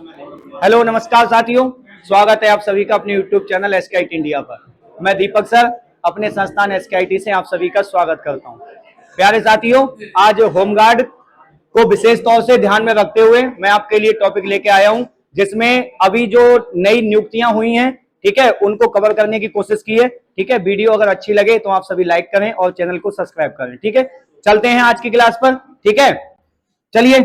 Hello नमस्कार साथियों, स्वागत है आप सभी का अपने YouTube चैनल एसकेआईटी इंडिया पर। मैं दीपक सर अपने संस्थान एसकेआईटी से आप सभी का स्वागत करता हूं। प्यारे साथियों, आज होमगार्ड को विशेष तौर से ध्यान में रखते हुए मैं आपके लिए टॉपिक लेके आया हूं, जिसमें अभी जो नई नियुक्तियां हुई हैं, ठीक है, उनको कवर करने की कोशिश की है। ठीक है, वीडियो अगर अच्छी लगे तो आप सभी लाइक करें और चैनल को सब्सक्राइब करें। ठीक है, चलते हैं आज की क्लास पर। ठीक है, चलिए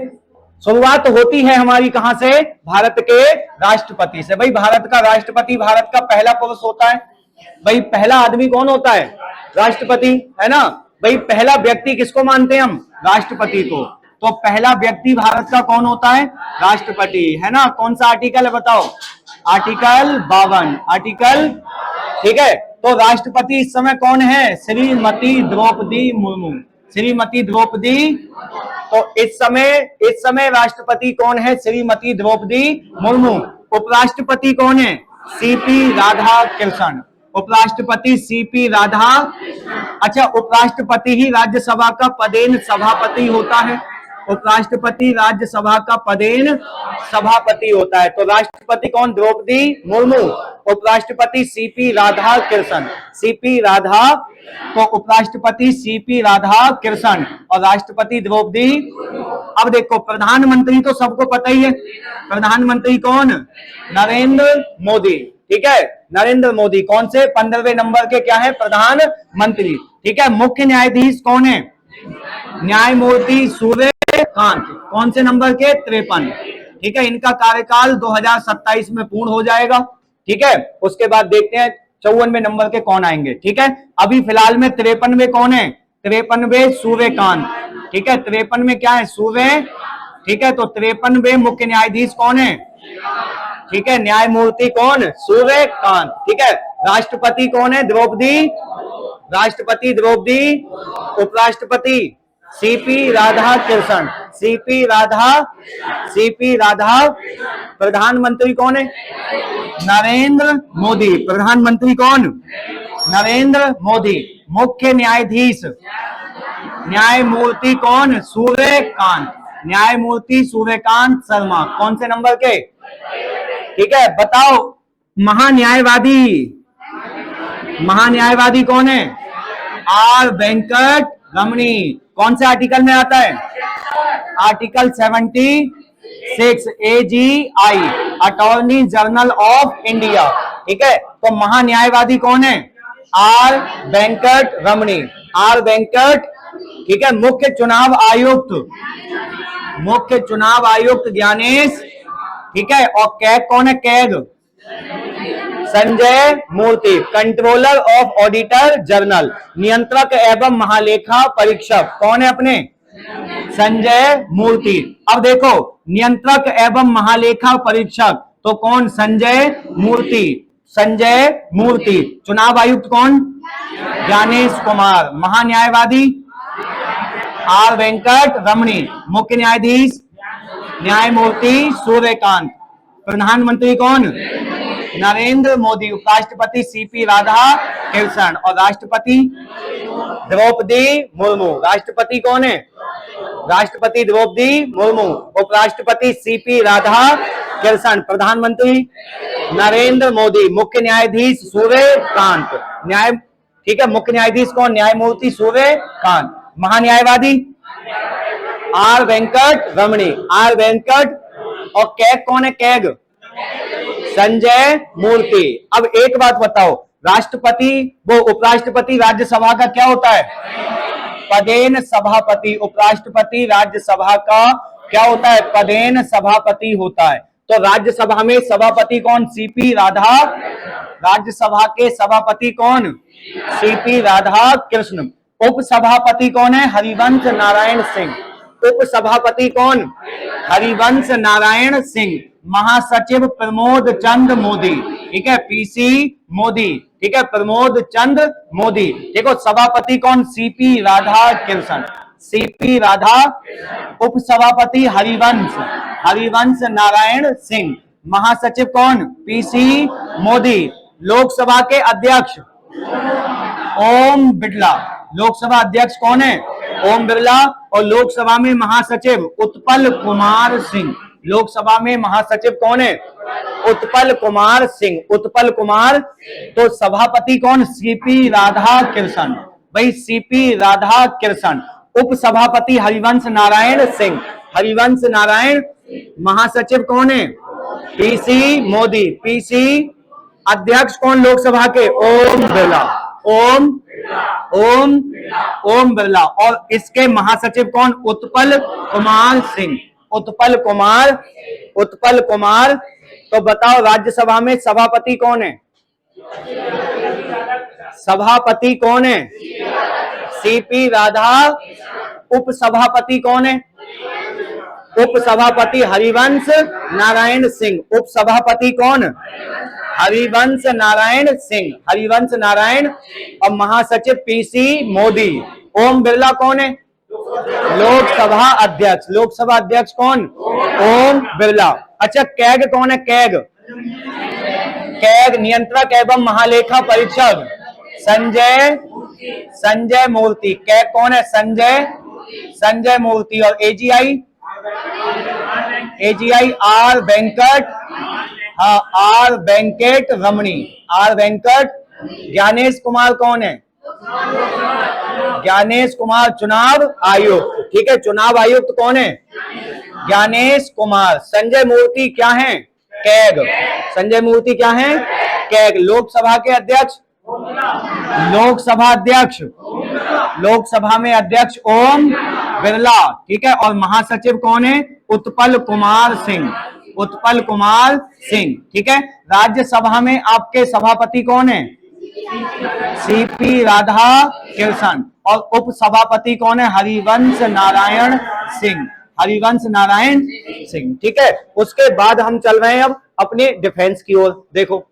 शुरुआत होती है हमारी कहां से? भारत के राष्ट्रपति से। भाई भारत का राष्ट्रपति भारत का पहला पुरुष होता है। भाई पहला आदमी कौन होता है? राष्ट्रपति, है ना। भाई पहला व्यक्ति किसको मानते हैं हम? राष्ट्रपति को। तो पहला व्यक्ति भारत का कौन होता है? राष्ट्रपति, है ना। कौन सा आर्टिकल है बताओ? आर्टिकल 52। आर्टिकल, ठीक है। तो राष्ट्रपति इस समय कौन है? श्रीमती द्रौपदी मुर्मू। श्रीमती द्रौपदी, तो इस समय राष्ट्रपति कौन है? श्रीमती द्रौपदी मुर्मू। उपराष्ट्रपति कौन है? सीपी राधा कृष्णन। उपराष्ट्रपति सीपी राधा। अच्छा, उपराष्ट्रपति ही राज्यसभा का पदेन सभापति होता है। उपराष्ट्रपति राज्यसभा का पदेन सभापति होता है। तो राष्ट्रपति कौन? द्रौपदी मुर्मू। उपराष्ट्रपति सीपी राधा कृष्णन। सीपी राधा, तो उपराष्ट्रपति सीपी राधा कृष्णन और राष्ट्रपति द्रौपदी। अब देखो, प्रधानमंत्री तो सबको पता ही है। प्रधानमंत्री कौन? नरेंद्र मोदी। ठीक है, नरेंद्र मोदी। कौन से? 15वें नंबर के क्या है? प्रधानमंत्री। ठीक है। मुख्य न्यायाधीश कौन है? न्यायमूर्ति सूर्यकांत। कौन से नंबर के? 53। ठीक है, इनका कार्यकाल 2027 में पूर्ण हो जाएगा। ठीक है, उसके बाद देखते हैं 54वें नंबर के कौन आएंगे। ठीक है, अभी फिलहाल में 53वें कौन है? 53वें सूर्यकांत। ठीक है, 53 में क्या है? सूर्य। ठीक है, तो 53वें मुख्य न्यायाधीश कौन है? ठीक है, न्यायमूर्ति कौन? सूर्यकांत। ठीक है, राष्ट्रपति कौन है? द्रौपदी। राष्ट्रपति द्रौपदी। उपराष्ट्रपति CP Radha Krishnan. CP Radha. CP Radha. प्रधानमंत्री कौन है? नरेंद्र मोदी। प्रधानमंत्री कौन? नरेंद्र मोदी। मुख्य न्यायाधीश, न्यायमूर्ति कौन? सूर्यकांत। न्यायमूर्ति सूर्यकांत शर्मा। कौन से नंबर के? ठीक है, बताओ महान्यायवादी। महान्यायवादी कौन है? आर वेंकट रमणी। कौन से आर्टिकल में आता है? Article 76 AGI, attorney general of India. ठीक है, तो महान्यायवादी कौन है? Are Venkat Ramani. Are Venkat. ठीक है, मुख्य चुनाव आयुक्त, मुख्य चुनाव आयुक्त ज्ञानेश। ठीक है, और कैग कौन है? CAG Sanjay Murthy. Controller of auditor general, नियंत्रक एवं महालेखा परीक्षक कौन है अपने? संजय मूर्ति। अब देखो, नियंत्रक एवं महालेखा परीक्षक तो कौन? संजय मूर्ति। संजय मूर्ति। चुनाव आयुक्त कौन? ज्ञानेश कुमार। महान्यायवादी आर वेंकट रमणी। मुख्य न्यायाधीश न्यायमूर्ति सूर्यकांत। प्रधानमंत्री कौन? नरेंद्र मोदी। उपराष्ट्रपति सीपी राधा कृष्णन और राष्ट्रपति द्रौपदी मुर्मू। राष्ट्रपति कौन है? राष्ट्रपति द्रौपदी मुर्मू। उपराष्ट्रपति सीपी राधा कृष्णन। प्रधानमंत्री नरेंद्र मोदी। मुख्य न्यायाधीश सूर्यकांत। न्याय, ठीक है, मुख्य न्यायाधीश कौन? न्यायमूर्ति Suryakant. महान्यायवादी are Venkat Ramani. Are Venkat. और कैग कौन है? कैग संजय मूर्ति। अब एक बात बताओ, राष्ट्रपति वो उपराष्ट्रपति राज्यसभा का क्या होता है? पदेन सभापति। उपराष्ट्रपति राज्यसभा का क्या होता है? पदेन सभापति होता है। तो राज्यसभा में सभापति कौन? सीपी राधा। राज्यसभा के सभापति कौन? सीपी राधा कृष्ण। उपसभापति कौन है? हरिवंश नारायण सिंह। उपसभापति कौन? हरिवंश नारायण सिंह। महासचिव प्रमोद चंद्र मोदी। ठीक है, पीसी मोदी। ठीक है, प्रमोद चंद्र मोदी। देखो, सभापति कौन? सीपी राधा कृष्णन। सीपी राधा। उपसभापति हरिवंश, हरिवंश नारायण सिंह। महासचिव कौन? पीसी मोदी। लोकसभा के अध्यक्ष ओम बिरला। लोकसभा अध्यक्ष कौन है? ओम बिरला। और लोकसभा में महासचिव उत्पल कुमार सिंह। लोकसभा में महासचिव कौन है? उत्पल कुमार सिंह, उत्पल कुमार। तो सभापति कौन? सीपी राधा कृष्ण, भाई सीपी राधा कृष्ण। उपसभापति हरिवंश नारायण सिंह, हरिवंश नारायण। महासचिव कौन है? PC Modi, PC. अध्यक्ष कौन लोकसभा के? ओम बिरला, ओम बिरला। और इसके महासचिव कौन? उत्पल कुमार सिंह, उत्पल कुमार, उत्पल कुमार। तो बताओ राज्यसभा में सभापति कौन है? सभापति कौन है? सीपी राधा। उपसभापति कौन है? उपसभापति हरिवंश नारायण सिंह, उपसभापति कौन? हरिवंश नारायण सिंह, हरिवंश नारायण। और महासचिव पीसी मोदी। ओम बिरला कौन है? लोकसभा अध्यक्ष, लोकसभा अध्यक्ष कौन? ओम बिरला। अच्छा कैग कौन है? कैग, कैग नियंत्रक एवं महालेखा परीक्षक संजय मूर्ति। कैग कौन है? संजय मूर्ति। और एजीआई आर वेंकट, हाँ are Venkat Ramani, are Venkat. Gyanesh Kumar कौन है? ज्ञानेश कुमार चुनाव आयुक्त, ठीक है, चुनाव आयुक्त कौन है? ज्ञानेश कुमार। संजय मूर्ति क्या है? कैग। संजय मूर्ति क्या है? कैग। लोकसभा के अध्यक्ष, लोकसभा अध्यक्ष, लोकसभा में अध्यक्ष ओम बिरला, ठीक है। और महासचिव कौन है? उत्पल कुमार सिंह, उत्पल कुमार सिंह, ठीक है। राज्यसभा में आपके सभापति कौन है? सीपी राधा कृष्ण। और उपसभापति कौन है? हरिवंश नारायण सिंह, हरिवंश नारायण सिंह, ठीक है। उसके बाद हम चल रहे हैं अब अपने डिफेंस की ओर। देखो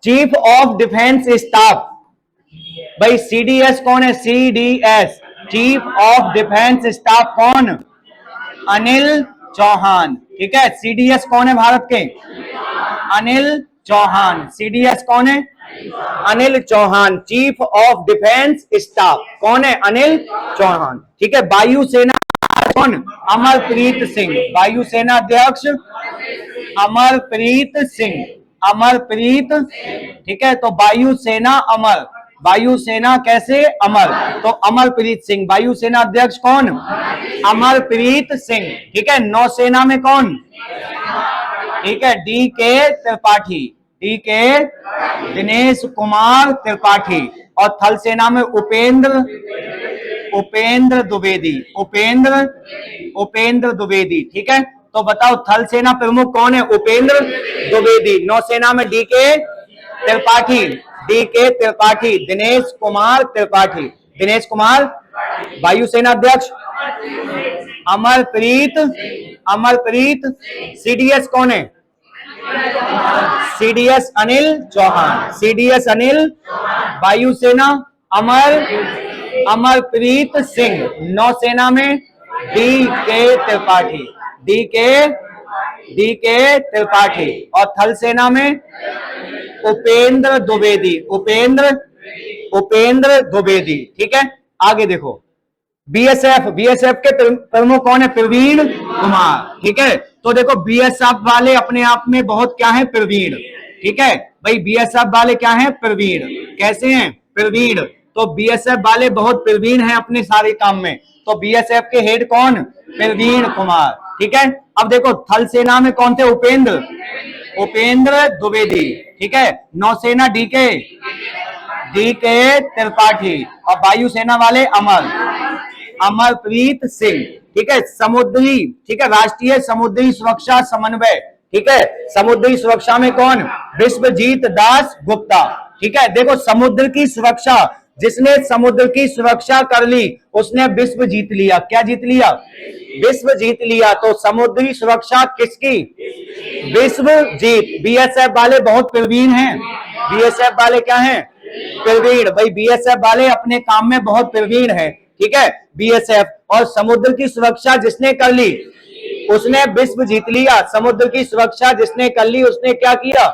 चीफ ऑफ डिफेंस स्टाफ, भाई सीडीएस कौन है? CDS, chief of defence staff कौन? अनिल चौहान, ठीक है। सीडीएस कौन है भारत के? अनिल चौहान। सीडीएस कौन है? Anil Chauhan. Chief of defence staff कौन है? अनिल चौहान, ठीक है। वायुसेना कौन? अमरप्रीत सिंह, वायुसेना अध्यक्ष अमरप्रीत सिंह, अमरप्रीत, ठीक है। तो वायुसेना अमर, वायुसेना कैसे? अमर। तो अमरप्रीत सिंह वायुसेना अध्यक्ष कौन? अमरप्रीत सिंह, ठीक है। नौसेना में कौन? ठीक है, डी के त्रिपाठी, डी के दिनेश कुमार त्रिपाठी। और थल सेना में उपेंद्र द्विवेदी, उपेंद्र द्विवेदी, ठीक है। तो बताओ थल सेना प्रमुख कौन है? उपेंद्र द्विवेदी। नौसेना में डी के त्रिपाठी, दिनेश कुमार त्रिपाठी, दिनेश कुमार। वायुसेना अध्यक्ष अमरप्रीत। सीडीएस कौन है? CDS Anil Chauhan, CDS Anil. वायुसेना अमरप्रीत सिंह। नौसेना में डी के त्रिपाठी, डी के त्रिपाठी। और थल सेना में उपेंद्र द्विवेदी, उपेंद्र द्विवेदी, ठीक है। आगे देखो बीएसएफ के प्रमुख कौन है? प्रवीण कुमार, ठीक है। तो देखो बीएसएफ वाले अपने आप में बहुत क्या है? प्रवीण, ठीक है भाई। बीएसएफ वाले क्या है? प्रवीण। कैसे हैं? प्रवीण। तो बीएसएफ वाले बहुत प्रवीण हैं अपने सारे काम में। तो बीएसएफ के हेड कौन? प्रवीण कुमार, ठीक है। अब देखो थल सेना में कौन थे? उपेंद्र द्विवेदी, ठीक है। नौसेना डी के त्रिपाठी। और वायुसेना वाले अमरप्रीत सिंह, ठीक है। समुद्री, ठीक है, राष्ट्रीय समुद्री सुरक्षा समन्वय, ठीक है। समुद्री सुरक्षा में कौन? विश्वजीत दास गुप्ता, ठीक है। देखो समुद्र की सुरक्षा, जिसने समुद्र की सुरक्षा कर ली उसने विश्व जीत लिया। क्या जीत लिया? विश्व जीत लिया। तो समुद्री सुरक्षा किसकी? विश्व जीत। बीएसएफ वाले बहुत प्रवीण हैं, बीएसएफ वाले क्या हैं? प्रवीण। भाई बीएसएफ वाले अपने काम में बहुत प्रवीण हैं, ठीक है। बीएसएफ। और समुद्र की सुरक्षा जिसने कर ली उसने विश्व जीत लिया। समुद्र की सुरक्षा जिसने कर ली उसने क्या किया?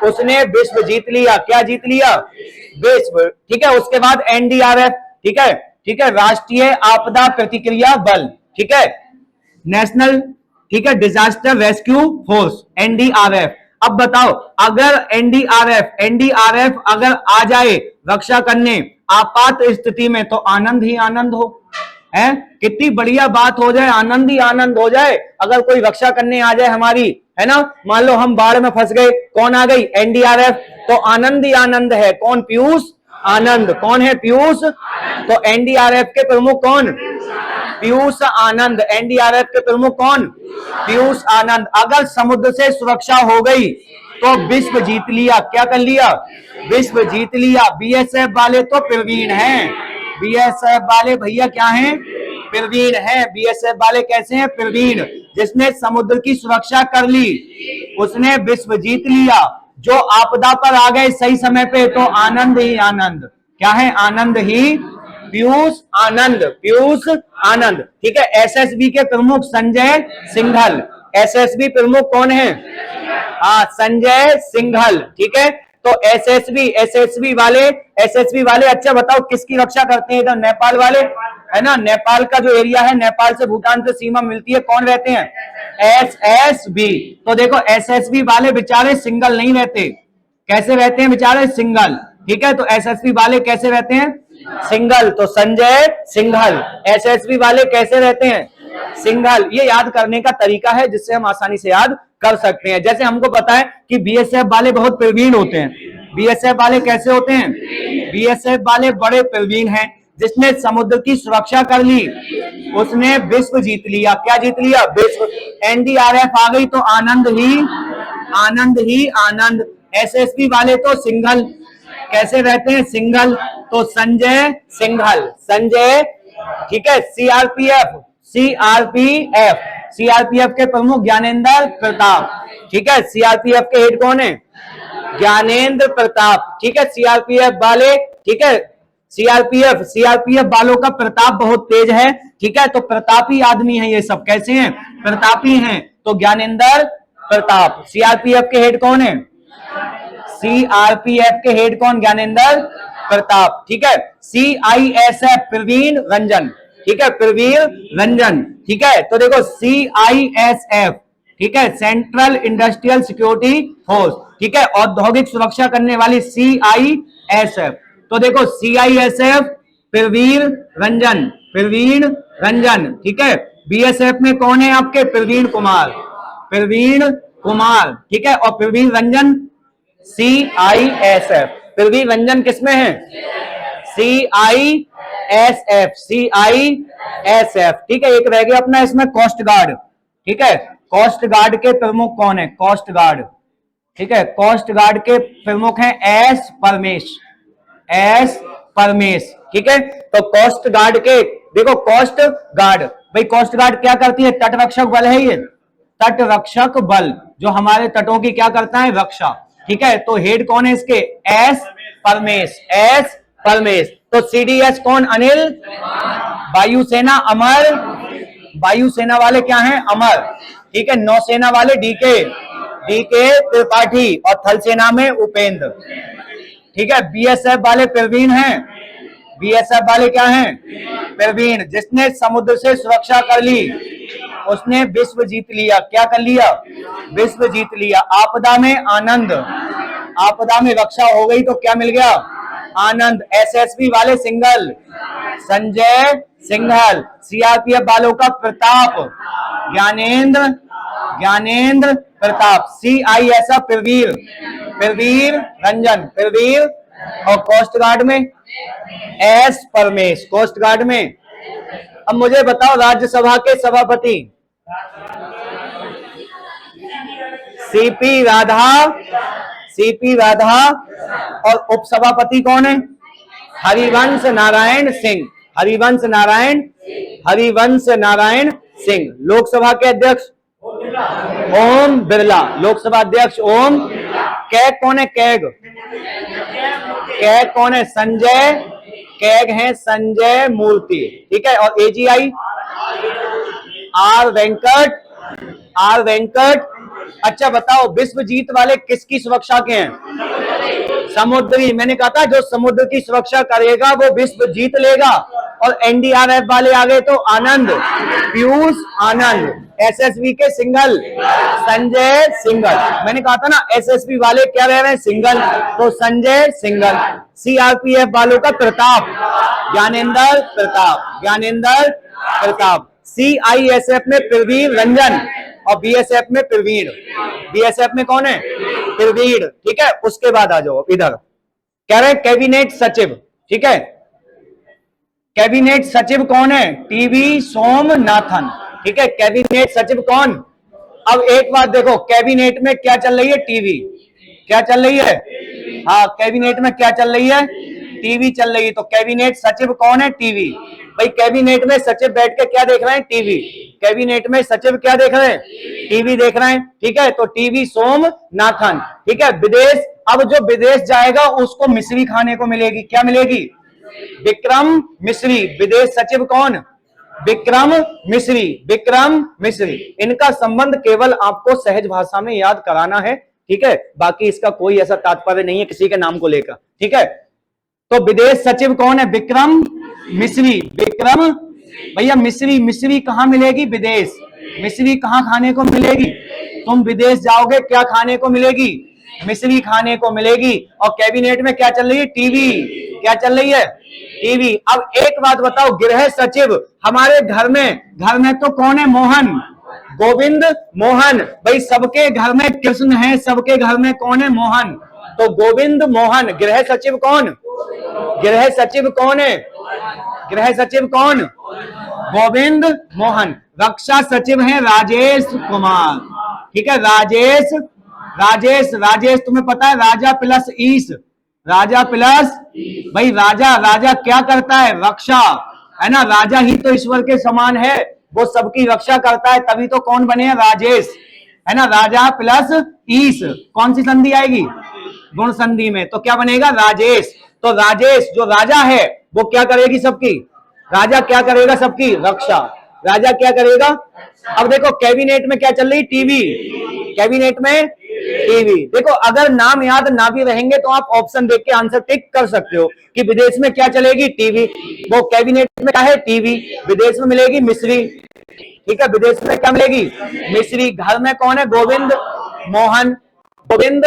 उसने विश्व जीत लिया। क्या जीत लिया? विश्व, ठीक है। उसके बाद एनडीआरएफ, ठीक है, ठीक है, राष्ट्रीय आपदा प्रतिक्रिया बल, ठीक है। नेशनल ठीक है, डिजास्टर रेस्क्यू फोर्स, एनडीआरएफ। अब बताओ, अगर एनडीआरएफ अगर आ जाए रक्षा करने आपात स्थिति में, तो आनंद ही आनंद हो, है कितनी बढ़िया बात हो जाए, आनंद ही आनंद हो जाए अगर कोई रक्षा करने आ जाए हमारी, है ना। मान लो हम बाढ़ में फंस गए, कौन आ गई, एनडीआरएफ, तो आनंद ही आनंद है। कौन, पीयूष आनंद। कौन है, पीयूष। तो एनडीआरएफ के प्रमुख कौन, पीयूष आनंद। एनडीआरएफ के प्रमुख कौन, पीयूष आनंद। अगर समुद्र से सुरक्षा हो गई तो विश्व जीत लिया। क्या कर लिया, विश्व जीत लिया। बीएसएफ वाले तो प्रवीण हैं, बीएसएफ वाले भैया क्या हैं, प्रवीण हैं। बीएसएफ वाले कैसे हैं, प्रवीण। जिसने समुद्र की सुरक्षा कर ली उसने विश्व जीत लिया। जो आपदा पर आ गए सही समय पे, तो आनंद ही आनंद। क्या है, आनंद ही, पीयूष आनंद, पीयूष आनंद। ठीक है, एसएसबी के प्रमुख संजय सिंघल। एसएसबी प्रमुख कौन है, हाँ, संजय सिंघल। ठीक है, तो एसएसबी वाले अच्छा बताओ किसकी रक्षा करते हैं, इधर नेपाल वाले, है ना। नेपाल का जो एरिया है, नेपाल से भूटान से सीमा मिलती है, कौन रहते हैं, एसएसबी। तो देखो एसएसबी वाले बेचारे सिंगल नहीं रहते, कैसे रहते हैं बेचारे, सिंगल। ठीक है, तो एसएसबी वाले कैसे रहते हैं, सिंगल। तो संजय सिंघल। एसएसबी वाले कैसे रहते हैं, सिंघल। ये याद करने का तरीका है जिससे हम आसानी से याद कर सकते हैं। जैसे हमको पता है कि बीएसएफ वाले बहुत प्रवीण होते हैं। बीएसएफ वाले कैसे होते हैं, बीएसएफ वाले बड़े प्रवीण हैं। जिसने समुद्र की सुरक्षा कर ली उसने विश्व जीत लिया। क्या जीत लिया, विश्व। एनडीआरएफ आ गई तो आनंद ही आनंद ही आनंद। एसएसबी वाले तो सिंघल, कैसे रहते हैं, सिंघल। तो संजय सिंघल, संजय। ठीक है, सीआरपीएफ के प्रमुख ज्ञानेंद्र प्रताप। ठीक है, सीआरपीएफ के हेड कौन है, ज्ञानेंद्र प्रताप। ठीक है, सीआरपीएफ वाले, ठीक है, सीआरपीएफ वालों का प्रताप बहुत तेज है। ठीक है, तो प्रतापी आदमी है ये सब, कैसे हैं, प्रतापी हैं। तो ज्ञानेंद्र प्रताप। सीआरपीएफ के हेड कौन है, सीआरपीएफ के हेड कौन, ज्ञानेंद्र प्रताप। ठीक है, सीआईएसएफ प्रवीण रंजन। ठीक है, प्रवीण रंजन। ठीक है, तो देखो सीआईएसएफ, ठीक है, सेंट्रल इंडस्ट्रियल सिक्योरिटी फोर्स। ठीक है, औद्योगिक सुरक्षा करने वाली सीआईएसएफ। तो देखो सीआईएसएफ प्रवीण रंजन, प्रवीण रंजन। ठीक है, बीएसएफ में कौन है आपके, प्रवीण कुमार, प्रवीण कुमार। ठीक है, और प्रवीण रंजन सीआईएसएफ। प्रवीण रंजन किसमें है, सीआईएसएफ, सीआईएसएफ। ठीक है, एक रह गया अपना इसमें कोस्ट गार्ड। ठीक है, कोस्ट गार्ड के प्रमुख कौन है, कोस्ट गार्ड। ठीक है, कोस्ट गार्ड के प्रमुख हैं एस परमेश, एस परमेश। ठीक है, तो कोस्ट गार्ड के देखो, कोस्ट गार्ड भाई, कोस्ट गार्ड क्या करती है, तटरक्षक बल है ये, तटरक्षक बल जो हमारे तटों की क्या करता है, रक्षा। ठीक है, तो हेड कौन है इसके, एस परमेश, एस परमेश। तो सीडीएस कौन, अनिल। वायुसेना अमर, वायुसेना वाले क्या हैं, अमर। ठीक है, नौसेना वाले डीके त्रिपाठी, और थल सेना में उपेंद्र। ठीक है, बीएसएफ वाले प्रवीण हैं, बीएसएफ वाले क्या हैं, प्रवीण। जिसने समुद्र से सुरक्षा कर ली उसने विश्व जीत लिया। क्या कर लिया, विश्व जीत लिया। आपदा में आनंद, आपदा में रक्षा हो गई तो क्या मिल गया, आनंद। एसएसबी वाले सिंघल, संजय सिंघल। सीआरपीएफ वालों का प्रताप, ज्ञानेंद्र प्रताप। सीआईएसएफ प्रवीर, प्रवीर रंजन, प्रवीर। और कोस्ट गार्ड में एस परमेश, कोस्ट गार्ड में। अब मुझे बताओ राज्यसभा के सभापति, सीपी राधा। और उपसभापति कौन है, हरिवंश नारायण सिंह, हरिवंश नारायण सिंह। लोकसभा के अध्यक्ष ओम बिरला, लोकसभा अध्यक्ष ओम। कैग कौन है, कैग कौन है, संजय कैग है, संजय मूर्ति। ठीक है, और एजीआई आर वेंकट। अच्छा बताओ, विश्व जीत वाले किसकी सुरक्षा के हैं, समुद्री, मैंने कहा था जो समुद्र की सुरक्षा करेगा वो विश्व जीत लेगा। और एनडीआरएफ वाले आ गए तो आनंद, पीयूष आनंद। एसएसबी के सिंघल, संजय सिंघल। मैंने कहा था ना एसएसबी वाले क्या रह रहे हैं, सिंघल, तो संजय सिंघल। सीआरपीएफ वालों का प्रताप, ज्ञानेंद्र प्रताप, ज्ञानेंद्र प्रताप। सीआईएसएफ में प्रवीण रंजन और बीएसएफ में प्रवीण। बीएसएफ में कौन है, प्रवीण, ठीक है। उसके बाद आ जाओ इधर, कह रहे कैबिनेट सचिव, ठीक है। कैबिनेट सचिव कौन है, टीवी सोमनाथन, ठीक है। कैबिनेट सचिव कौन। अब एक बात देखो, कैबिनेट में क्या चल रही है, टीवी, क्या चल रही है, हाँ कैबिनेट में क्या चल रही है, टीवी चल रही है। तो कैबिनेट सचिव कौन है, टीवी। भाई कैबिनेट में सचिव बैठ के क्या देख रहे हैं, टीवी। कैबिनेट में सचिव क्या देख रहे हैं, टीवी देख रहे हैं, ठीक है। तो टीवी सोमनाथन, ठीक है। विदेश, अब जो विदेश जाएगा उसको मिश्री खाने को मिलेगी, क्या मिलेगी, विक्रम मिश्री। विदेश सचिव कौन, विक्रम मिश्री, विक्रम मिश्री। इनका संबंध केवल आपको सहज भाषा में याद कराना है, ठीक है। बाकी इसका कोई ऐसा तात्पर्य नहीं है किसी के नाम को लेकर, ठीक है। तो विदेश सचिव कौन है, विक्रम मिश्री, विक्रम। भैया मिश्री, मिश्री कहां मिलेगी, विदेश। मिश्री कहां खाने को मिलेगी, तुम विदेश जाओगे क्या खाने को मिलेगी, मिश्री खाने को मिलेगी। और कैबिनेट में क्या चल रही है, टीवी, क्या चल रही है, टीवी। अब एक बात बताओ, गृह सचिव हमारे घर में तो कौन है, मोहन, गोविंद मोहन। भाई सबके घर में कृष्ण है, सबके घर में कौन है, मोहन, तो गोविंद मोहन। गृह सचिव कौन, गृह सचिव कौन है, गृह सचिव कौन, गोविंद मोहन। रक्षा सचिव है राजेश कुमार, ठीक है। राजेश, राजेश, राजेश तुम्हें पता है, राजा प्लस ईश, राजा प्लस, भाई राजा, राजा क्या करता है, रक्षा, है ना। राजा ही तो ईश्वर के समान है, वो सबकी रक्षा करता है, तभी तो कौन बने हैं, राजेश, है ना। राजा प्लस ईश, कौन सी संधि आएगी, गुण संधि में, तो क्या बनेगा, राजेश। तो राजेश जो राजा है वो क्या करेगी सबकी, राजा क्या करेगा, सबकी रक्षा, राजा क्या करेगा। अब देखो कैबिनेट में क्या चल रही, टीवी, कैबिनेट में टीवी। देखो अगर नाम याद ना भी रहेंगे तो आप ऑप्शन देख के आंसर टिक कर सकते हो कि विदेश में क्या चलेगी, टीवी। वो कैबिनेट में क्या है, टीवी। विदेश में मिलेगी मिश्री, ठीक है। विदेश में क्या मिलेगी, मिश्री। घर में कौन है, गोविंद मोहन, गोविंद।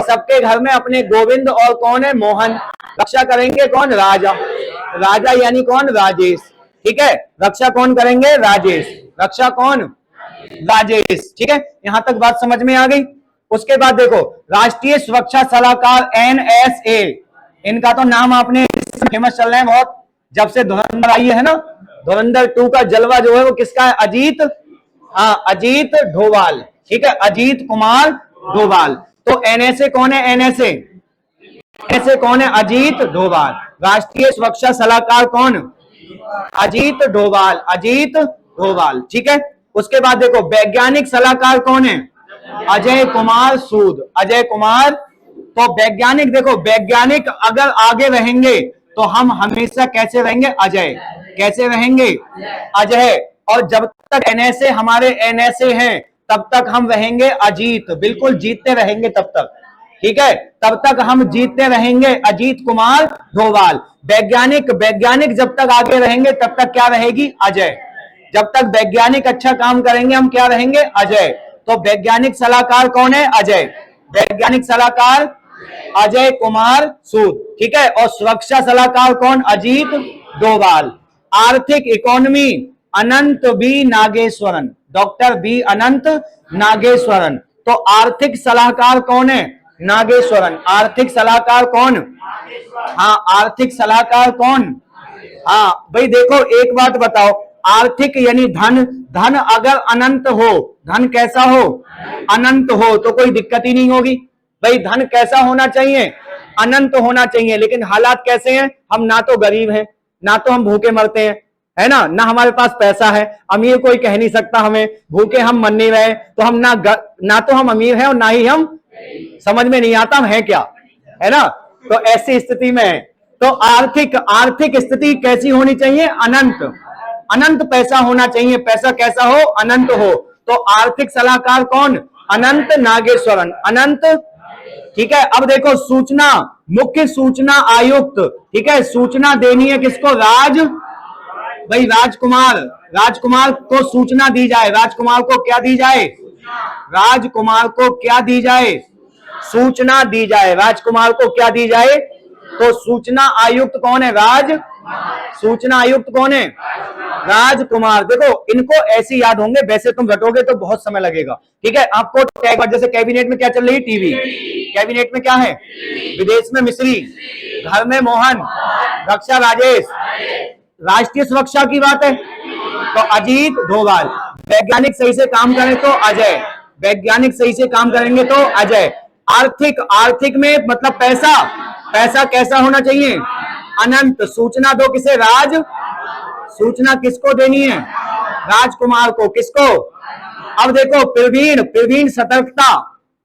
सबके घर में अपने गोविंद और कौन है, मोहन। रक्षा करेंगे कौन, राजा, राजा यानी कौन, राजेश, ठीक है। रक्षा कौन करेंगे, राजेश, रक्षा कौन, राजेश, ठीक है। यहां तक बात समझ में आ गई। उसके बाद देखो राष्ट्रीय सुरक्षा सलाहकार एनएसए, इनका तो नाम आपने फेमस चल रहा है बहुत, जब से धुरंधर आई है ना, धुरंधर 2 का जलवा जो है वो किसका है, अजीत, हाँ अजीत डोभाल, ठीक है, अजीत कुमार डोभाल। तो एनएसए कौन है, एनएसए, एनएसए कौन है, अजीत डोभाल। राष्ट्रीय सुरक्षा सलाहकार कौन, अजीत डोभाल, अजीत डोभाल, ठीक है। उसके बाद देखो वैज्ञानिक सलाहकार कौन है, अजय कुमार सूद, अजय कुमार। तो वैज्ञानिक, देखो वैज्ञानिक अगर आगे रहेंगे तो हम हमेशा कैसे रहेंगे, अजय, कैसे रहेंगे, अजय। और जब तक एनएसए हमारे एनएसए हैं तब तक हम रहेंगे अजीत, बिल्कुल जीतते रहेंगे तब तक, ठीक है, तब तक हम जीतते रहेंगे, अजीत कुमार डोभाल। वैज्ञानिक, वैज्ञानिक जब तक आगे रहेंगे तब तक क्या रहेगी, अजय। जब तक वैज्ञानिक अच्छा काम करेंगे हम क्या रहेंगे, अजय। तो वैज्ञानिक सलाहकार कौन है, अजय, वैज्ञानिक सलाहकार अजय कुमार सूद, ठीक है। और सुरक्षा सलाहकार कौन, अजीत डोभाल। आर्थिक इकोनॉमी अनंत बी नागेश्वरन, डॉक्टर बी अनंत नागेश्वरन। तो आर्थिक सलाहकार कौन है, नागेश्वरन। आर्थिक सलाहकार कौन, हाँ आर्थिक सलाहकार कौन, हाँ। भाई देखो एक बात बताओ, आर्थिक यानी धन, धन अगर अनंत हो, धन कैसा हो, अनंत हो, तो कोई दिक्कत ही नहीं होगी। भाई धन कैसा होना चाहिए, अनंत होना चाहिए। लेकिन हालात कैसे हैं, हम ना तो गरीब हैं, ना तो हम भूखे मरते हैं, है ना, ना हमारे पास पैसा है, अमीर कोई कह नहीं सकता हमें, भूखे हम मर नहीं रहे, तो हम ना तो हम अमीर हैं और ना ही हम, समझ में नहीं आता हम है क्या, है ना। तो ऐसी स्थिति में है। तो आर्थिक, आर्थिक स्थिति कैसी होनी चाहिए, अनंत, अनंत पैसा होना चाहिए। पैसा कैसा हो, अनंत हो। तो आर्थिक सलाहकार कौन, अनंत नागेश्वरन, अनंत ठीक है। अब देखो सूचना, मुख्य सूचना आयुक्त, ठीक है, सूचना देनी है किसको? भाई राजकुमार, राजकुमार को सूचना दी जाए। राजकुमार को क्या दी जाए? राजकुमार को क्या दी जाए? सूचना दी जाए। राजकुमार को क्या दी जाए? तो सूचना आयुक्त कौन है? सूचना आयुक्त कौन है? राजकुमार। देखो इनको ऐसे याद होंगे, वैसे तुम रटोगे तो बहुत समय लगेगा। ठीक है, आपको टैग, जैसे कैबिनेट में क्या चल रही है? टीवी। कैबिनेट में क्या है? विदेश में मिस्री, घर में मोहन, रक्षा राजेश। राष्ट्रीय सुरक्षा की बात है तो अजीत डोभाल। वैज्ञानिक सही से काम करें तो अजय, वैज्ञानिक सही से काम करेंगे तो अजय। आर्थिक, आर्थिक में मतलब पैसा, पैसा कैसा होना चाहिए? अनंत। सूचना दो किसे? सूचना किसको देनी है? राजकुमार को। किसको? अब देखो प्रवीण, प्रवीण सतर्कता,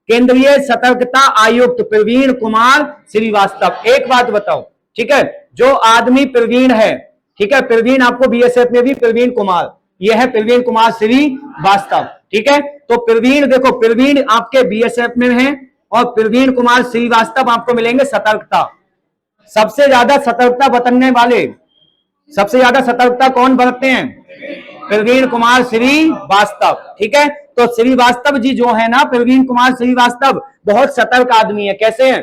केंद्रीय सतर्कता आयुक्त प्रवीण कुमार श्रीवास्तव। एक बात बताओ, ठीक है, जो आदमी प्रवीण है, ठीक है, प्रवीण आपको बीएसएफ में भी प्रवीण कुमार, यह है प्रवीण कुमार श्रीवास्तव। ठीक है, तो प्रवीण, देखो प्रवीण आपके बीएसएफ में है और प्रवीण कुमार श्रीवास्तव आपको मिलेंगे सतर्कता। सबसे ज्यादा सतर्कता बरतने वाले, सबसे ज्यादा सतर्कता कौन बरतते हैं? प्रवीण कुमार श्रीवास्तव। ठीक है, तो श्रीवास्तव जी जो है ना, प्रवीण कुमार श्रीवास्तव बहुत सतर्क आदमी है। कैसे हैं?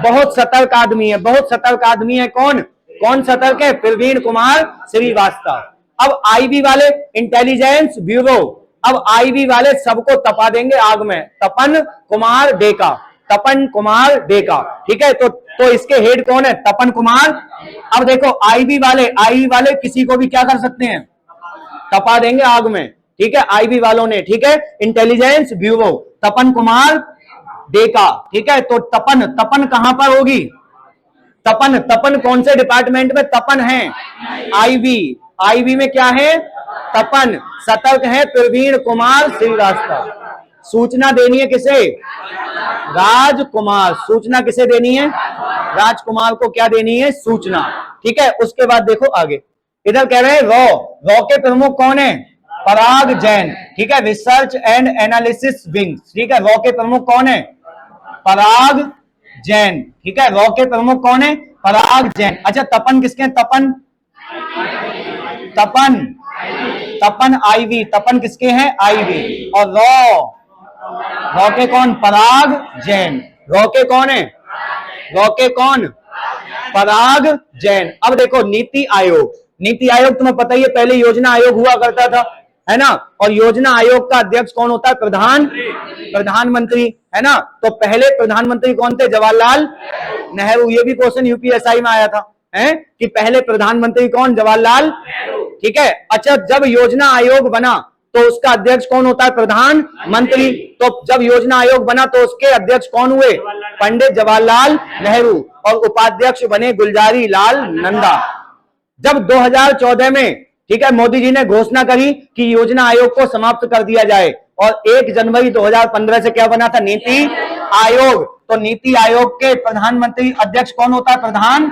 बहुत सतर्क आदमी है, बहुत सतर्क आदमी है। कौन कौन सतर्क है? प्रवीण कुमार श्रीवास्तव। अब आईबी वाले, इंटेलिजेंस ब्यूरो, अब आईबी वाले सबको तपा देंगे आग में। तपन कुमार डेका, तपन कुमार डेका। ठीक है, तो इसके हेड कौन है? तपन कुमार। अब देखो आईबी वाले किसी को भी क्या कर सकते हैं? तपा देंगे आग में। ठीक है, आईबी वालों ने। ठीक है, इंटेलिजेंस ब्यूरो, तपन कुमार डेका। ठीक है, तो तपन, तपन कहां पर होगी? तपन, तपन कौन से डिपार्टमेंट में तपन है? आईबी। आईबी में क्या है? तपन। सतर्क है प्रवीण कुमार श्रीवास्तव। सूचना देनी है किसे? राजकुमार। सूचना किसे देनी है? राजकुमार को क्या देनी है? सूचना। ठीक है, उसके बाद देखो आगे, इधर कह रहे हैं रॉ के प्रमुख कौन है? पराग जैन। ठीक है, रिसर्च एंड एनालिसिस विंग। ठीक है, रॉ के प्रमुख कौन है? पराग जैन। ठीक है, रॉ के प्रमुख कौन है? पराग जैन। अच्छा, तपन किसके हैं? तपन, तपन, तपन आईवी। तपन किसके हैं? आईवी। और रॉ के कौन? पराग जैन। रॉ के कौन है? रॉ के कौन? पराग जैन। अब देखो नीति आयोग, नीति आयोग तुम्हें पता ही है, पहले योजना आयोग हुआ करता था, है ना, और योजना आयोग का अध्यक्ष कौन होता है? प्रधानमंत्री, है ना। तो पहले प्रधानमंत्री कौन थे? जवाहरलाल नेहरू। ये भी क्वेश्चन यूपीएसआई में आया था, है कि पहले प्रधानमंत्री कौन? जवाहरलाल। ठीक है, अच्छा, जब योजना आयोग बना तो उसका अध्यक्ष कौन होता है? प्रधानमंत्री। तो जब योजना आयोग बना तो उसके अध्यक्ष कौन हुए? पंडित जवाहरलाल नेहरू। और उपाध्यक्ष बने गुलजारी लाल नंदा। जब 2014 में, ठीक है, मोदी जी ने घोषणा करी कि योजना आयोग को समाप्त कर दिया जाए और 1 जनवरी 2015 से क्या बना था? नीति आयोग। तो नीति आयोग के प्रधानमंत्री अध्यक्ष कौन होता है? प्रधान।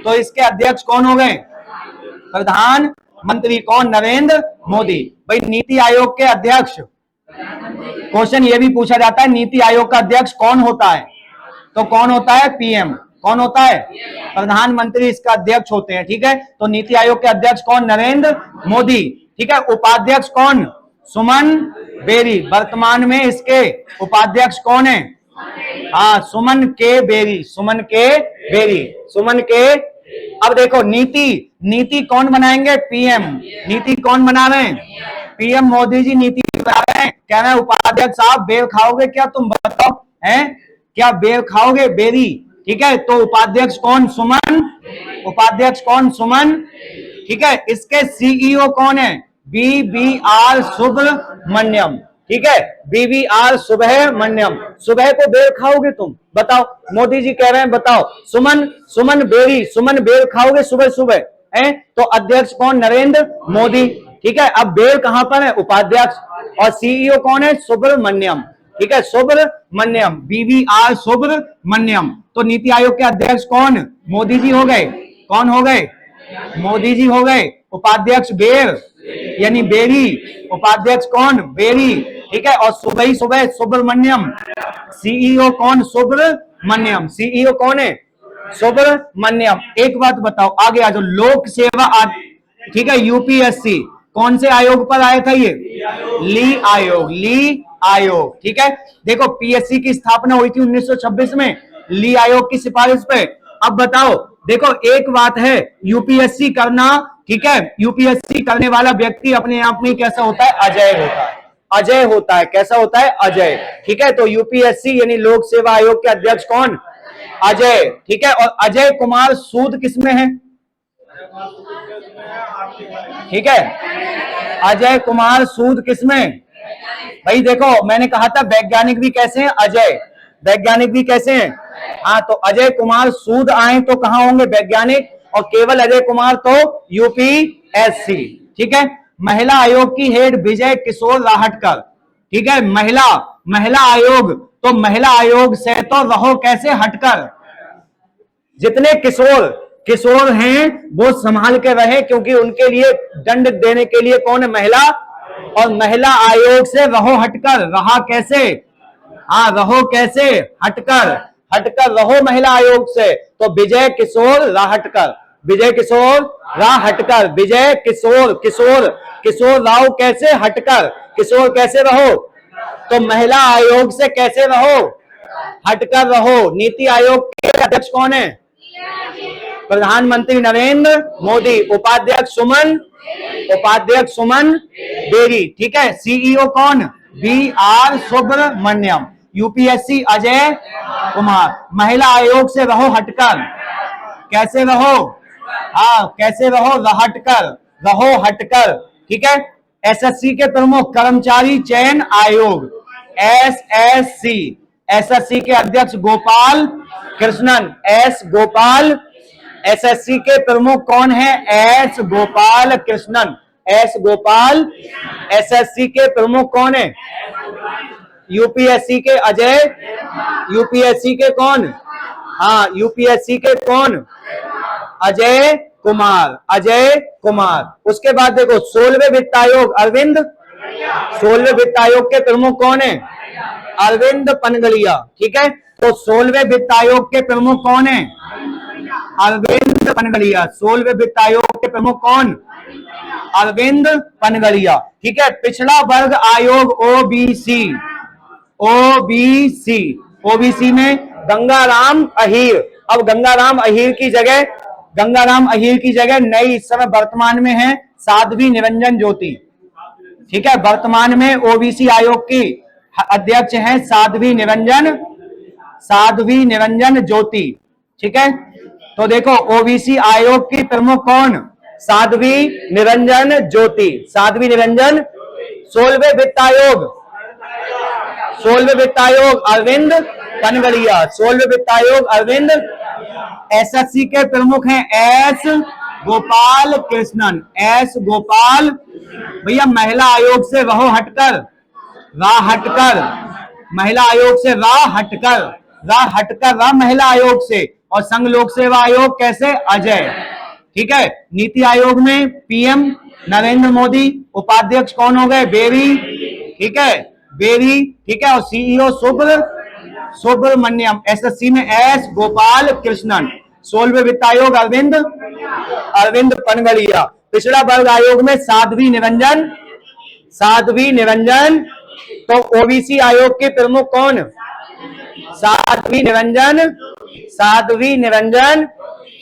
तो इसके अध्यक्ष कौन हो गए? प्रधानमंत्री। कौन? नरेंद्र मोदी। भाई नीति आयोग के अध्यक्ष, क्वेश्चन ये भी पूछा जाता है नीति आयोग का अध्यक्ष कौन होता है? तो कौन होता है? पीएम। कौन होता है? प्रधानमंत्री इसका अध्यक्ष होते हैं। ठीक है, तो नीति आयोग के अध्यक्ष कौन? नरेंद्र मोदी। ठीक है, उपाध्यक्ष कौन? सुमन बेरी। वर्तमान में इसके उपाध्यक्ष कौन है? हाँ, सुमन के बेरी। सुमन के बेरी, सुमन के। अब देखो नीति कौन बनाएंगे? पीएम। नीति कौन बना रहे हैं? पीएम मोदी जी नीति बना रहे हैं। कह रहे हैं उपाध्यक्ष साहब बेर खाओगे क्या? तुम बताओ, हैं क्या बेर खाओगे? बेरी। ठीक है, तो उपाध्यक्ष कौन? सुमन। उपाध्यक्ष कौन? सुमन। ठीक है, इसके सीईओ कौन है? बीबीआर सुब्रमण्यम। ठीक है, बीबीआर सुब्रमण्यम। सुबह को बेर खाओगे तुम? बताओ, मोदी जी कह रहे हैं बताओ। सुमन बेरी, सुमन बेर खाओगे सुबह सुबह? है, तो अध्यक्ष कौन? नरेंद्र मोदी। ठीक है, अब बेर कहां पर है? उपाध्यक्ष। और सीईओ कौन है? सुब्रमण्यम। ठीक है, सुब्रमण्यम, बीबीआर सुब्रमण्यम। तो नीति आयोग के अध्यक्ष कौन? मोदी जी हो गए। कौन हो गए? मोदी जी हो गए। उपाध्यक्ष बेर यानी बेरी। उपाध्यक्ष कौन? बेरी। ठीक है, और सुबह ही सुबह सुब्रमण्यम, सीईओ कौन? सुब्रमण्यम। सीईओ कौन है? सुब्रमण्यम। एक बात बताओ, आगे आ जाओ, लोक सेवा ठीक है, यूपीएससी कौन से आयोग पर आया था? ये ली आयोग, ली आयोग। ठीक है, देखो पीएससी की स्थापना हुई थी 1926 में ली आयोग की सिफारिश पे। अब बताओ, देखो एक बात है, यूपीएससी करना, ठीक है, यूपीएससी करने वाला व्यक्ति अपने आप में कैसा होता है? अजय होता है, अजय होता है। कैसा होता है? अजय। ठीक है, तो यूपीएससी यानी लोक सेवा आयोग के अध्यक्ष कौन? अजय। ठीक है, और अजय कुमार सूद किसमें है? ठीक है, अजय कुमार सूद किसमें? भाई देखो, मैंने कहा था वैज्ञानिक भी कैसे हैं? अजय। वैज्ञानिक भी कैसे हैं? हाँ, तो अजय कुमार सूद आए तो कहां होंगे? वैज्ञानिक। और केवल अजय कुमार तो यूपीएससी। ठीक है, महिला आयोग की हेड विजय किशोर राहटकर। ठीक है, महिला आयोग, तो महिला आयोग से तो रहो कैसे हटकर। जितने किशोर हैं वो संभाल के रहे, क्योंकि उनके लिए दंड देने के लिए कौन है? महिला। और महिला आयोग से रहो हटकर। रहा कैसे? हाँ, रहो कैसे? हटकर। हटकर रहो महिला आयोग से। तो विजय किशोर राहटकर, विजय किशोर राहटकर, विजय किशोर राव कैसे? हटकर। किशोर कैसे रहो? तो महिला आयोग से कैसे रहो? हटकर रहो। नीति आयोग के अध्यक्ष कौन है? प्रधानमंत्री नरेंद्र मोदी। उपाध्यक्ष सुमन देवी। ठीक है, सीईओ कौन? BR सुब्रमण्यम। यूपीएससी अजय कुमार। महिला आयोग से रहो हटकर। कैसे रहो? हाँ, कैसे रहो? रहो हटकर। ठीक है, एसएससी के प्रमुख कर्मचारी चयन आयोग, SSC, एसएससी के अध्यक्ष गोपाल कृष्णन, गोपाल। एसएससी के प्रमुख कौन है? गोपाल कृष्णन, गोपाल। एसएससी के प्रमुख कौन है? यूपीएससी के अजय। यूपीएससी के कौन? हाँ, यूपीएससी के कौन? अजय कुमार। उसके बाद देखो 16वें वित्त आयोग अरविंद। 16वें वित्त आयोग के प्रमुख कौन है? अरविंद पनगलिया। ठीक है, तो 16वें वित्त आयोग के प्रमुख कौन है? अरविंद पनगलिया। 16वें वित्त आयोग के प्रमुख कौन? अरविंद पनगलिया। ठीक है, पिछड़ा वर्ग आयोग ओबीसी में गंगाराम अहीर। अब गंगाराम अहीर की जगह नई इस समय वर्तमान में है साध्वी निरंजन ज्योति। ठीक है, वर्तमान में ओबीसी आयोग की अध्यक्ष हैं साध्वी निरंजन ज्योति। ठीक है, तो देखो ओबीसी आयोग की प्रमुख कौन? साध्वी निरंजन ज्योति। 16वें वित्त आयोग अरविंद पनगलिया। 16वें वित्त आयोग अरविंद। एसएससी के प्रमुख हैं गोपाल कृष्णन, गोपाल। भैया महिला आयोग से रहो हटकर, महिला आयोग से हटकर महिला आयोग से। और संघ लोक सेवा आयोग कैसे? अजय। ठीक है, नीति आयोग में पीएम नरेंद्र मोदी। उपाध्यक्ष कौन हो गए? बेरी। ठीक है, बेरी। ठीक है, और सीईओ सुब्रमण्यम। एसएससी में गोपाल कृष्णन। 16वें वित्त आयोग अरविंद पनगलिया। पिछड़ा वर्ग आयोग में साध्वी निरंजन। तो ओबीसी आयोग के प्रमुख कौन? साध्वी निरंजन।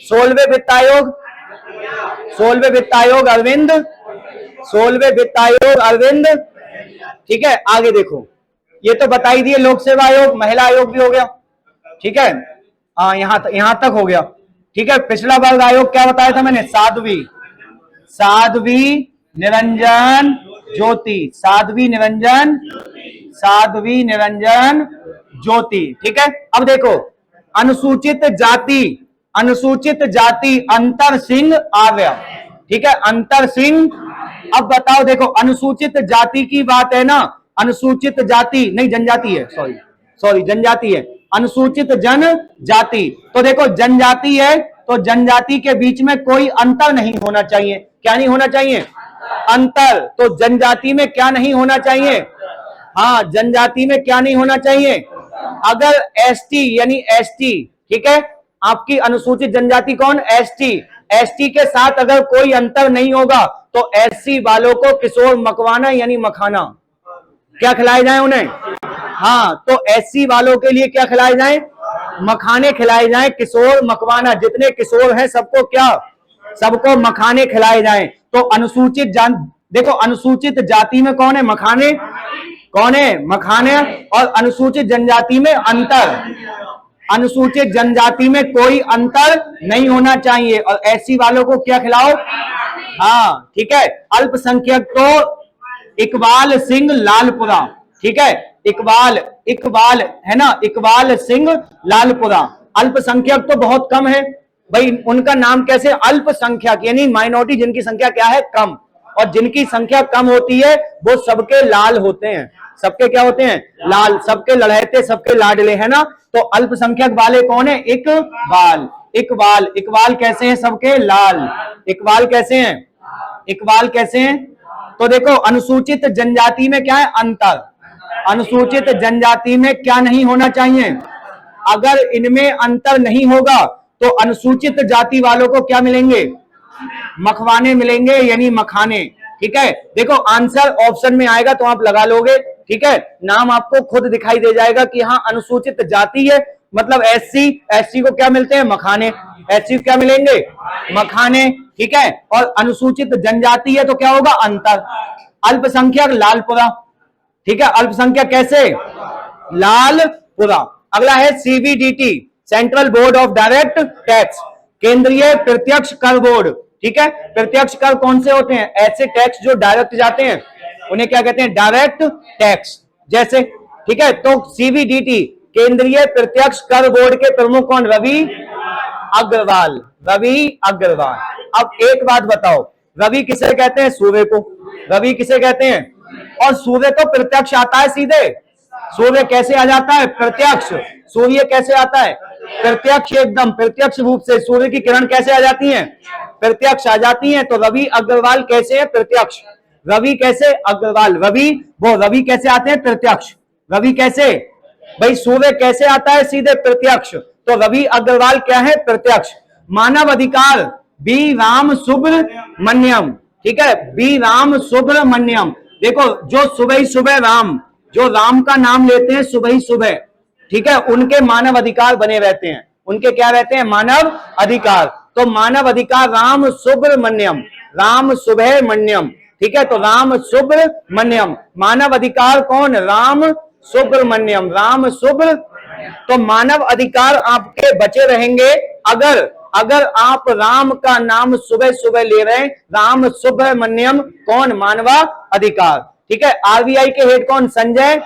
16वें वित्त आयोग अरविंद। ठीक है, आगे देखो, ये तो बता ही दिए लोक सेवा आयोग, महिला आयोग भी हो गया। ठीक है, हाँ, यहां तक हो गया। ठीक है, पिछड़ा वर्ग आयोग क्या बताया था मैंने? साध्वी निरंजन ज्योति। ठीक है, अब देखो अनुसूचित जाति अंतर सिंह आर्य। ठीक है, अंतर सिंह। अब बताओ, देखो अनुसूचित जाति की बात है ना, अनुसूचित जाति नहीं, जनजाति है, सॉरी जनजाति है, अनुसूचित जनजाति। तो देखो जनजाति है, तो जनजाति के बीच में कोई अंतर नहीं होना चाहिए। क्या नहीं होना चाहिए? अंतर। तो जनजाति में क्या नहीं होना चाहिए? हाँ, जनजाति में क्या नहीं होना चाहिए? अगर एसटी यानी एसटी, ठीक है, आपकी अनुसूचित जनजाति कौन? एसटी। एसटी के साथ अगर कोई अंतर नहीं होगा तो एससी वालों को किशोर मकवाना यानी मखाना क्या खिलाए जाए उन्हें? हाँ, तो एससी वालों के लिए क्या खिलाए जाए? मखाने खिलाए जाए, किशोर मकवाना, जितने किशोर हैं सबको क्या? सबको मखाने खिलाए जाए। तो अनुसूचित देखो, अनुसूचित जाति में कौन है? मखाने। कौन है? मखाने। और अनुसूचित जनजाति में अंतर, अनुसूचित जनजाति में कोई अंतर नहीं होना चाहिए। और एससी वालों को क्या खिलाओ? हाँ, ठीक है। अल्पसंख्यक को इकबाल सिंह लालपुरा, ठीक है, इकबाल, इकबाल है ना, इकबाल सिंह लालपुरा। अल्पसंख्यक तो बहुत कम है भाई, उनका नाम कैसे? अल्पसंख्यक यानी माइनॉरिटी, जिनकी संख्या क्या है? कम। और जिनकी संख्या कम होती है वो सबके लाल होते हैं। सबके क्या होते हैं? लाल। सबके लड़हते, सबके लाडले, है ना। तो अल्पसंख्यक वाले कौन है? इकबाल। इकबाल, इकबाल कैसे हैं? सबके लाल। इकबाल कैसे हैं? इकबाल कैसे हैं? तो देखो, अनुसूचित जनजाति में क्या है? अंतर। अनुसूचित जनजाति में क्या नहीं होना चाहिए? अगर इनमें अंतर नहीं होगा तो अनुसूचित जाति वालों को क्या मिलेंगे? मखवाने मिलेंगे यानी मखाने, ठीक है। देखो, आंसर ऑप्शन में आएगा तो आप लगा लोगे, ठीक है। नाम आपको खुद दिखाई दे जाएगा कि हाँ अनुसूचित जाति है, मतलब एससी। एससी को क्या मिलते हैं? मखाने। एससी को क्या मिलेंगे? मखाने, ठीक है। और अनुसूचित जनजाति है तो क्या होगा? अंतर। अल्पसंख्यक लालपुरा, ठीक है। अल्पसंख्यक कैसे? लालपुरा। अगला है CBDT, central board of direct tax, केंद्रीय प्रत्यक्ष कर बोर्ड, ठीक है। प्रत्यक्ष कर कौन से होते हैं? ऐसे टैक्स जो डायरेक्ट जाते हैं उन्हें क्या कहते हैं? डायरेक्ट टैक्स, जैसे, ठीक है। तो सीबीडीटी, केंद्रीय प्रत्यक्ष कर बोर्ड के प्रमुख कौन? रवि अग्रवाल। रवि अग्रवाल। अब एक बात बताओ, रवि किसे कहते हैं? सूर्य को। रवि किसे कहते हैं? और सूर्य तो प्रत्यक्ष आता है सीधे। सूर्य कैसे आ जाता है? प्रत्यक्ष। सूर्य कैसे आता है? प्रत्यक्ष, एकदम प्रत्यक्ष रूप से। सूर्य की किरण कैसे आ जाती हैं? प्रत्यक्ष आ जाती हैं। तो रवि अग्रवाल कैसे है? प्रत्यक्ष। रवि कैसे? अग्रवाल। रवि, वो रवि कैसे आते हैं? प्रत्यक्ष। रवि कैसे? भाई सूर्य कैसे आता है? सीधे प्रत्यक्ष। तो रवि अग्रवाल क्या है? प्रत्यक्ष। मानव अधिकार, बी राम सुब्रमण्यम, ठीक है, बी राम सुब्रमण्यम। देखो, जो सुबह ही सुबह राम, जो राम का नाम लेते हैं सुबह ही सुबह, ठीक है, उनके मानव अधिकार बने रहते हैं। उनके क्या रहते हैं? मानव अधिकार। तो मानव अधिकार राम सुब्रमण्यम, राम सुब्रमण्यम, ठीक है। तो राम सुब्रमण्यम, मानव अधिकार कौन? राम सुब्रमण्यम, राम सुब्र। तो मानव अधिकार आपके बचे रहेंगे अगर आप राम का नाम सुबह सुबह ले रहे हैं। राम सुब्रमण्यम कौन? मानवा अधिकार, ठीक है। आरबीआई के हेड कौन? संजय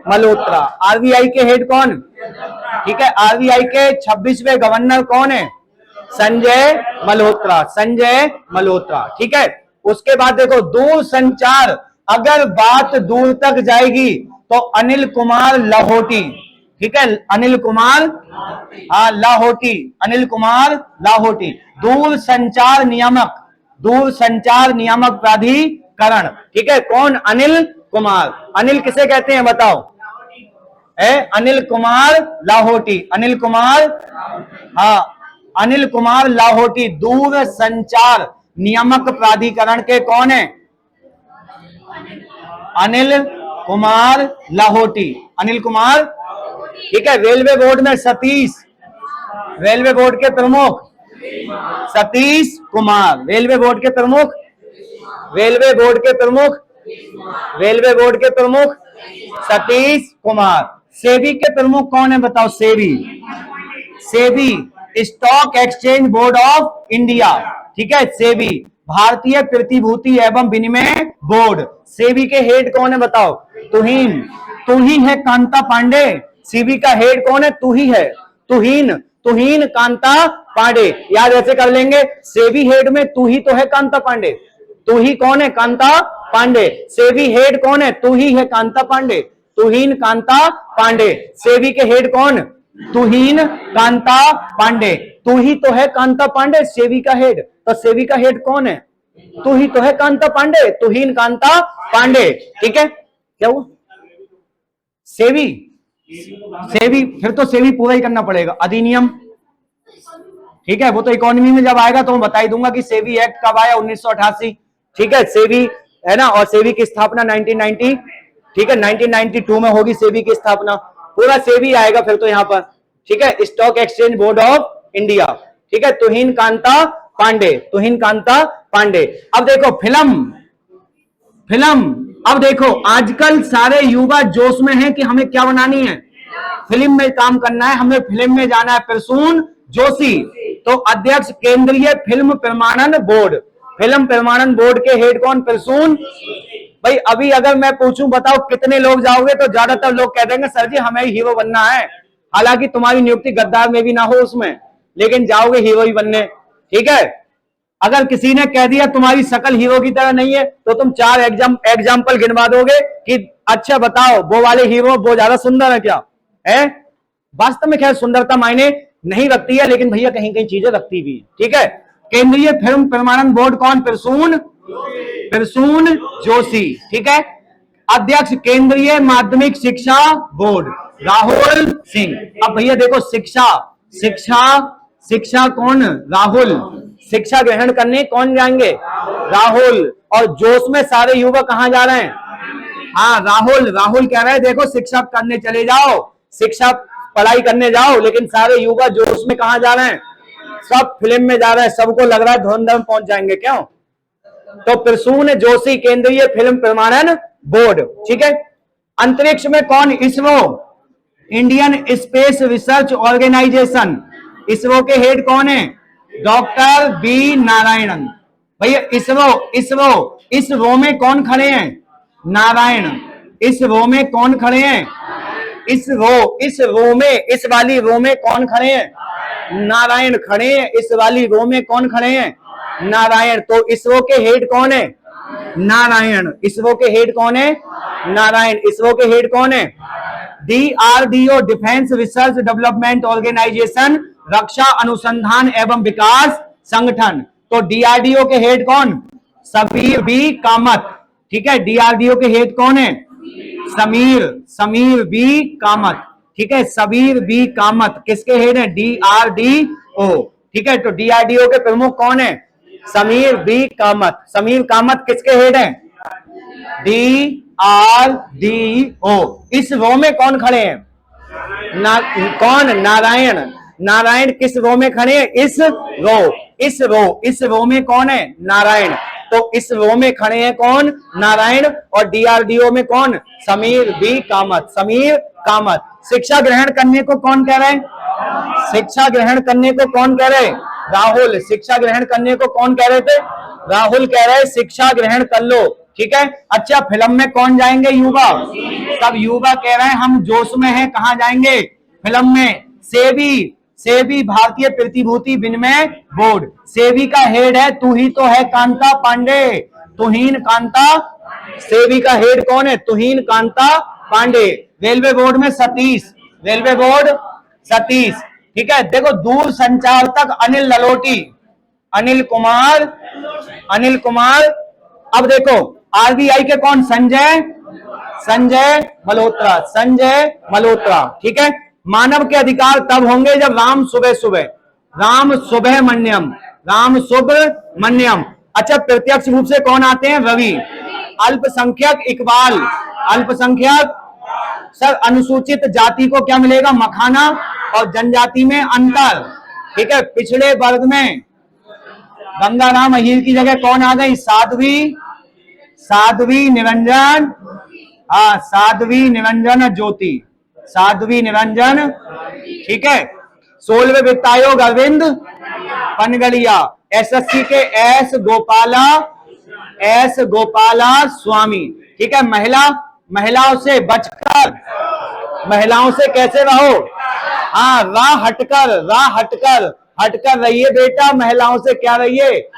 मल्होत्रा। आरबीआई के हेड कौन? ठीक है। आरबीआई के 26वें गवर्नर कौन है? संजय मल्होत्रा। संजय मल्होत्रा, ठीक है। उसके बाद देखो, दूर संचार, अगर बात दूर तक जाएगी तो अनिल कुमार लाहोटी, ठीक है। अनिल कुमार, हाँ, लाहोटी, अनिल कुमार लाहोटी। दूर संचार नियामक, दूर संचार नियामक प्राधिकरण, ठीक है। कौन? अनिल कुमार। अनिल किसे कहते हैं बताओ? अनिल कुमार लाहोटी। अनिल कुमार, हाँ, अनिल कुमार लाहोटी दूर संचार नियामक प्राधिकरण के कौन है? अनिल कुमार लाहोटी। अनिल कुमार, ठीक है। रेलवे बोर्ड में सतीश, रेलवे बोर्ड के प्रमुख सतीश कुमार। रेलवे बोर्ड के प्रमुख, रेलवे बोर्ड के प्रमुख, रेलवे बोर्ड के प्रमुख सतीश कुमार। सेबी के प्रमुख कौन है बताओ? SEBI, SEBI stock exchange board of India, ठीक है। सेबी भारतीय प्रतिभूति एवं विनिमय बोर्ड। सेबी के हेड कौन है बताओ? तुहीन, तू ही है कांता पांडे। सेबी का हेड कौन है? तू ही है, तुहीन, तुहीन कांता पांडे। याद ऐसे कर लेंगे, सेबी हेड में तू ही तो है कांता पांडे। तू ही कौन है? कांता पांडे। सेबी हेड कौन है? तू ही है कांता पांडे, तुहीन कांता पांडे। सेबी के हेड कौन? तुहीन कांता पांडे। तू ही तो है कांता पांडे सेबी का हेड। तो सेबी का हेड कौन है? तू ही तो है कांता पांडे, तुहीन कांता पांडे, ठीक है। क्या हुआ? सेवी, सेवी फिर तो सेवी पूरा ही करना पड़ेगा। अधिनियम, ठीक है, वो तो इकोनॉमी में जब आएगा तो मैं बता ही दूंगा कि सेवी एक्ट कब आया, 1988, ठीक है, सेवी है ना। और सेवी की स्थापना 1990, ठीक है, 1992 में होगी सेवी की स्थापना। पूरा सेवी आएगा फिर तो यहाँ पर, ठीक है। Stock exchange board of India, ठीक है, तुहिन कांता पांडे, तुहिन कांता पांडे। अब देखो फिल्म, अब देखो आजकल सारे युवा जोश में हैं कि हमें क्या बनानी है, फिल्म में काम करना है, हमें फिल्म में जाना है। प्रसून जोशी तो अध्यक्ष केंद्रीय फिल्म प्रमाणन बोर्ड, फिल्म प्रमाणन बोर्ड के हेड कौन? प्रसून। भाई अभी अगर मैं पूछूं बताओ कितने लोग जाओगे, तो ज्यादातर लोग कह देंगे सर जी हमें हीरो बनना है। हालांकि तुम्हारी नियुक्ति गद्दार में भी ना हो उसमें, लेकिन जाओगे हीरो ही बनने, ठीक है। अगर किसी ने कह दिया तुम्हारी शकल हीरो की तरह नहीं है, तो तुम 4 एग्जाम्पल गिनवा दोगे कि अच्छा बताओ वो वाले हीरो वो ज्यादा सुंदर है क्या है? वास्तव में खैर सुंदरता मायने नहीं रखती है, लेकिन भैया कहीं कहीं चीजें रखती भी, ठीक है। केंद्रीय फिल्म प्रमाणन बोर्ड कौन? प्रसून जोशी, ठीक है। अध्यक्ष केंद्रीय माध्यमिक शिक्षा बोर्ड राहुल सिंह। अब भैया देखो शिक्षा कौन? राहुल। शिक्षा ग्रहण करने कौन जाएंगे? राहुल। और जोश में सारे युवक कहां जा रहे हैं? हाँ राहुल कह रहे हैं देखो शिक्षा करने चले जाओ, शिक्षा पढ़ाई करने जाओ, लेकिन सारे युवा जोश में कहां जा रहे हैं? सब फिल्म में जा रहे हैं, सबको लग रहा है धुरंधर पहुंच जाएंगे, क्यों? तो प्रसून जोशी केंद्रीय फिल्म प्रमाणन बोर्ड, ठीक है। अंतरिक्ष में कौन? ISRO, Indian space research organisation, ISRO के हेड कौन है? Doctor B Narayanan. भैया इस रो में कौन खड़े हैं? नारायण। इस रो में कौन खड़े हैं? इस वाली रो में कौन खड़े हैं? नारायण खड़े हैं। इस वाली रो में कौन खड़े हैं? नारायण। तो इसरो के हेड कौन है? नारायण। इसरो के हेड कौन है? नारायण। इसरो के हेड कौन है? DRDO, defence research development organisation, रक्षा अनुसंधान एवं विकास संगठन। तो DRDO के हेड कौन? समीर बी कामत, ठीक है। DRDO के हेड कौन है? समीर बी कामत, ठीक है। समीर बी कामत किसके हेड है? DRDO, ठीक है। तो DRDO के प्रमुख कौन है? समीर बी कामत। समीर कामत किसके हेड है? DRDO। इस रो में कौन खड़े हैं? कौन? नारायण किस रो में खड़े हैं? इस रो में कौन है? नारायण। तो इस रो में खड़े हैं कौन? नारायण। और DRDO में कौन? समीर बी कामत। शिक्षा ग्रहण करने को कौन कह रहे हैं? शिक्षा ग्रहण करने को कौन कह रहे? राहुल। शिक्षा ग्रहण करने को कौन कह रहे थे? राहुल कह रहे शिक्षा ग्रहण कर लो, ठीक है। अच्छा फिल्म में कौन जाएंगे? युवा। सब युवा कह रहे हैं हम जोश में हैं, कहां जाएंगे? फिल्म में। सेबी भारतीय प्रतिभूति विनिमय बोर्ड, सेबी का हेड है तू ही तो है कांता पांडे, तुहिन कांता। सेबी का हेड कौन है? तुहिन कांता पांडे। रेलवे बोर्ड में सतीश, ठीक है। देखो दूर संचार तक अनिल ललोटी, अनिल कुमार। अब देखो RBI के कौन? संजय मल्होत्रा, ठीक है। मानव के अधिकार तब होंगे जब राम सुब्रमण्यम। अच्छा प्रत्यक्ष रूप से कौन आते हैं? रवि। अल्पसंख्यक इकबाल। सर अनुसूचित जाति को क्या मिलेगा? मखाना। और जनजाति में अंतर, ठीक है। पिछड़े वर्ग में गंगाराम अहीर की जगह कौन आ गई? साध्वी निरंजन। हाँ साध्वी निरंजन, ठीक है। 16वें वित्त आयोग अरविंद पनगड़िया। SSC के एस गोपाला स्वामी, ठीक है। महिलाओं से बचकर, महिलाओं से कैसे रहो? हाँ राह हटकर रहिए बेटा, महिलाओं से क्या रहिए?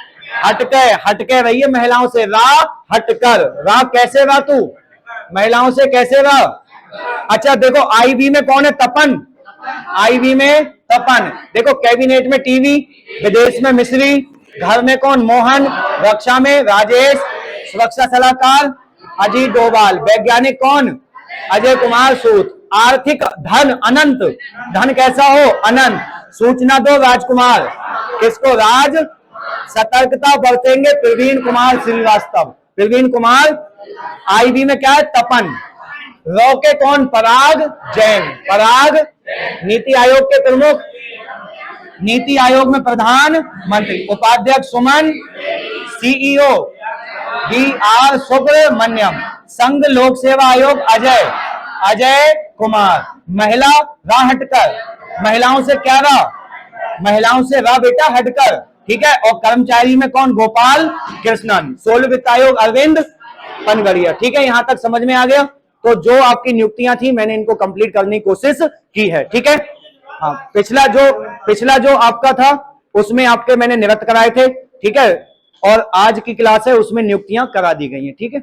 हटके रहिए महिलाओं से, राह कैसे रह तू? महिलाओं से कैसे रह? अच्छा देखो IB में कौन है? तपन। देखो कैबिनेट में टीवी, विदेश में मिश्री, घर में कौन? मोहन, रक्षा में राजेश, सुरक्षा सलाहकार अजीत डोभाल। वैज्ञानिक कौन? अजय कुमार सूद। आर्थिक धन अनंत, धन कैसा हो? अनंत। सूचना दो राजकुमार, किसको? राज। सतर्कता बरतेंगे प्रवीण कुमार श्रीवास्तव। प्रवीण कुमार। आईबी में क्या है? तपन। रोके कौन? पराग जैन। पराग। नीति आयोग के प्रमुख, नीति आयोग में प्रधान मंत्री। उपाध्यक्ष सुमन। CEO BR Subramaniam. संघ लोक सेवा आयोग अजय, अजय कुमार। महिला हटकर, महिलाओं से क्या रहा? महिलाओं से रहा बेटा हटकर, ठीक है। और कर्मचारी में कौन? गोपाल कृष्णन। 16 वित्त आयोग अरविंद पनगड़िया, ठीक है। यहां तक समझ में आ गया? तो जो आपकी नियुक्तियां थी मैंने इनको कंप्लीट करने की कोशिश की है, ठीक है। हाँ, पिछला जो आपका था उसमें आपके मैंने निरस्त कराए थे, ठीक है। और आज की क्लास है उसमें नियुक्तियां करा दी गई हैं, ठीक है।